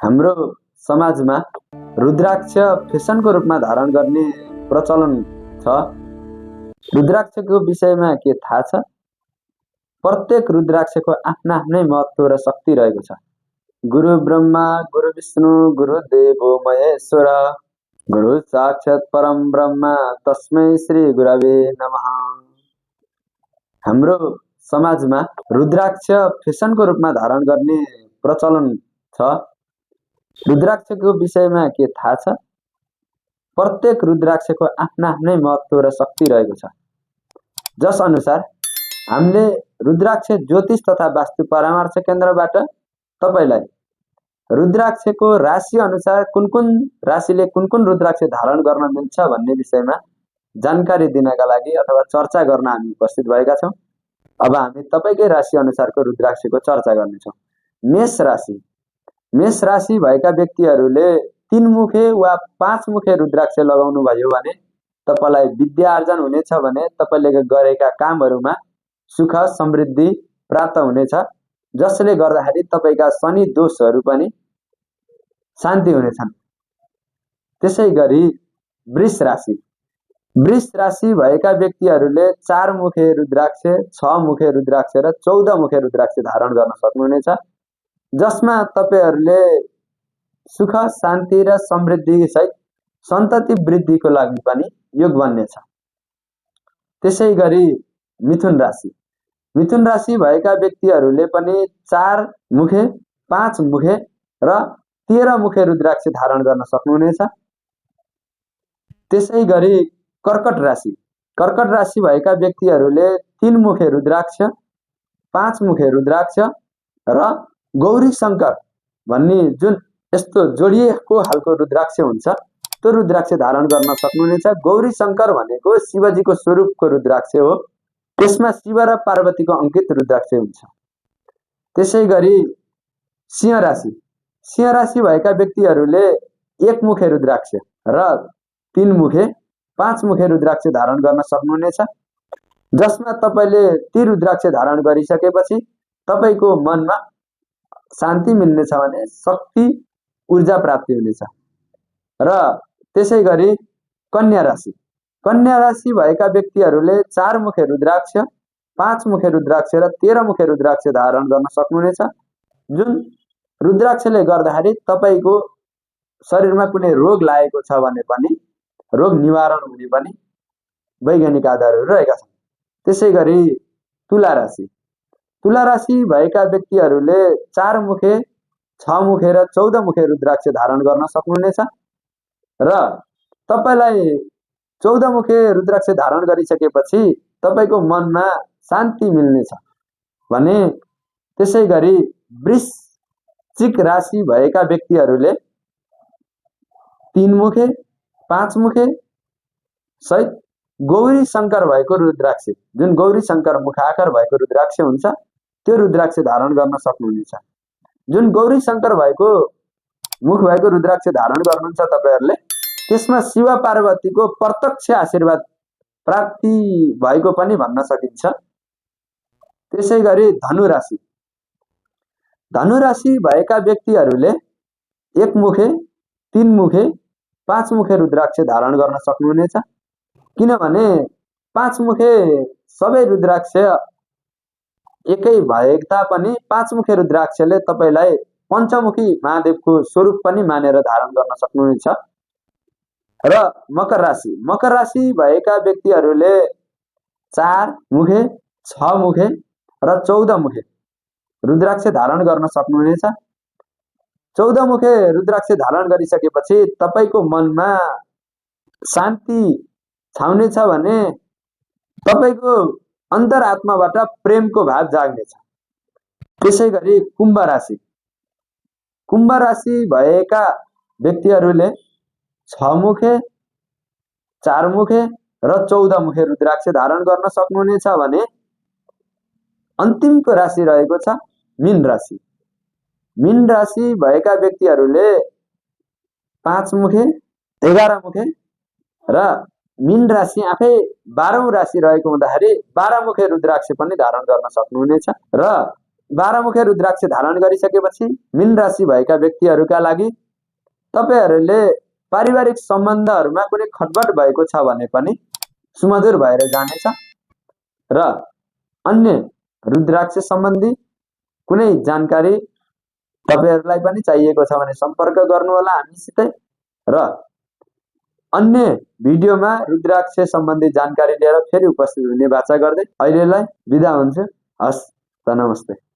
हाम्रो समाजमा रुद्राक्ष फेसनको रूपमा धारण गर्ने प्रचलन छ। रुद्राक्षको विषयमा के थाहा छ? प्रत्येक रुद्राक्षको आफ्नै महत्त्व र शक्ति रहेको छ। गुरु ब्रह्मा गुरु विष्णु गुरु देवो महेश्वर गुरु साक्षात् परम ब्रह्म तस्मै श्री गुरवे नमः। हाम्रो समाजमा रुद्राक्ष फेसनको रूपमा धारण गर्ने प्रचलन छ। रुद्राक्षको विषयमा के थाहा छ? प्रत्येक रुद्राक्षको आफ्नै महत्त्व र शक्ति रहेको छ। जस अनुसार हामीले रुद्राक्ष ज्योतिष तथा वास्तु परामर्श केन्द्रबाट तपाईलाई रुद्राक्षको राशि अनुसार कुन राशिले कुन रुद्राक्ष धारण गर्न मिल्छ भन्ने विषयमा जानकारी दिनका लागि अथवा चर्चा गर्न हामी उपस्थित भएका छौं। अब हामी तपाईकै राशि अनुसारको रुद्राक्षको चर्चा गर्नेछौं। मेष राशि भएका व्यक्तिहरूले 3 मुखे वा 5 मुखे रुद्राक्ष लगाउनु भयो भने तपाईलाई विद्या आर्जन हुनेछ भने तपाईले गरेका कामहरुमा सुख समृद्धि प्राप्त हुनेछ, जसले गर्दाखेरि तपाईका शनि दोषहरु पनि शान्ति हुनेछन्। त्यसैगरी वृष राशि भएका व्यक्तिहरूले 4 मुखे रुद्राक्ष, 6 मुखे रुद्राक्ष र 14 मुखे रुद्राक्ष धारण गर्न सक्नुहुनेछ, जसमा तपाईहरूले सुख शान्ति र समृद्धि सहित सन्तति वृद्धिको लागि पनि योग बन्नेछ। त्यसैगरी मिथुन राशि भएका व्यक्तिहरूले पनि 4 मुखे, 5 मुखे र 13 मुखे रुद्राक्ष धारण गर्न सक्नुहुनेछ। त्यसैगरी कर्कट राशि भएका व्यक्तिहरूले 3 मुखे रुद्राक्ष, 5 मुखे रुद्राक्ष र गौरी शंकर भन्ने जुन यस्तो जोडिएको खालको रुद्राक्ष हुन्छ त्यो रुद्राक्ष धारण गर्न सक्नुहुनेछ। गौरी शंकर भनेको शिवजीको स्वरूपको रुद्राक्ष हो। त्यसमा शिव र पार्वतीको अंकित रुद्राक्ष हुन्छ। त्यसैगरी सिंह राशि भएका व्यक्तिहरूले 1 मुखे रुद्राक्ष र 3 मुखे, 5 मुखे रुद्राक्ष धारण गर्न सक्नुहुनेछ, जसमा तपाईले ती रुद्राक्ष धारण गरिसकेपछि तपाईको मनमा शान्ति मिल्नेछ भने शक्ति ऊर्जा प्राप्ति हुनेछ। र त्यसैगरी कन्या राशि भएका व्यक्तिहरूले 4 मुखे रुद्राक्ष, 5 मुखे रुद्राक्ष र 13 मुखे रुद्राक्ष धारण गर्न सक्नुहुनेछ, जुन रुद्राक्षले गर्दाखेरि तपाईको शरीरमा कुनै रोग लागेको छ भने पनि रोग निवारण हुने पनि वैज्ञानिक आधारहरू रहेका छन्। त्यसैगरी तुला राशि भएका व्यक्तिहरूले 4 मुखे, 6 मुखे र 14 मुखे रुद्राक्ष धारण गर्न सक्नुहुनेछ र तपाईलाई 14 मुखे रुद्राक्ष धारण गरिसकेपछि तपाईको मनमा शान्ति मिल्नेछ भने। त्यसैगरी वृश्चिक राशि भएका व्यक्तिहरूले 3 मुखे, 5 मुखे सहित गौरी शंकर भएको रुद्राक्ष, जुन गौरी शंकर मुखाकार भएको रुद्राक्ष हुन्छ त्यो रुद्राक्ष धारण गर्न सक्नुहुनेछ। जुन गौरी शंकर भएको मुख भएको रुद्राक्ष धारण गर्नुहुन्छ तपाईहरुले, त्यसमा शिव पार्वतीको प्रत्यक्ष आशीर्वाद प्राप्ति भएको पनि भन्न सकिन्छ। त्यसैगरी धनु राशि भएका व्यक्तिहरूले 1 मुखे, 3 मुखे, 5 मुखे रुद्राक्ष धारण गर्न सक्नुहुनेछ, किनभने 5 मुखे सबै रुद्राक्ष एकै भए तापनि 5 मुखे रुद्राक्षले तपाईलाई पञ्चमुखी महादेवको स्वरूप पनि मानेर धारण गर्न सक्नुहुनेछ। र मकर राशि भएका व्यक्तिहरूले 4 मुखे, 6 मुखे र 14 मुखे रुद्राक्ष धारण गर्न सक्नुहुनेछ। 14 मुखे रुद्राक्ष धारण गरिसकेपछि तपाईको मनमा शान्ति छाउनेछ भने तपाईको अन्तरात्माबाट प्रेमको भाव जाग्नेछ। त्यसैगरी कुम्भ राशि भएका व्यक्तिहरूले 6 मुखे, 4 मुखे र 14 मुखे रुद्राक्ष धारण गर्न सक्नुहुनेछ भने अन्तिमको राशि रहेको छ मीन राशि भएका व्यक्तिहरूले 5 मुखे, 11 मुखे र मीन राशि आफै 12औं राशि रहेको हुँदाखेरि 12 मुखे रुद्राक्ष पनि धारण गर्न सक्नुहुनेछ। र 12 मुखे रुद्राक्ष धारण गरिसकेपछि मीन राशि भएका व्यक्तिहरूका लागि तपाईहरूले पारिवारिक सम्बन्धहरूमा कुनै खटपट भएको छ भने पनि सुमधुर भएर जानेछ र अन्य रुद्राक्ष सम्बन्धी कुनै जानकारी तपाईहरूलाई पनि चाहिएको छ भने सम्पर्क गर्नुहोला हामीसितै र अन्य भिडियोमा रुद्राक्ष सम्बन्धी जानकारी लिएर फेरि उपस्थित हुने बाचा गर्दै अहिलेलाई बिदा हुन्छु। हस् त नमस्ते।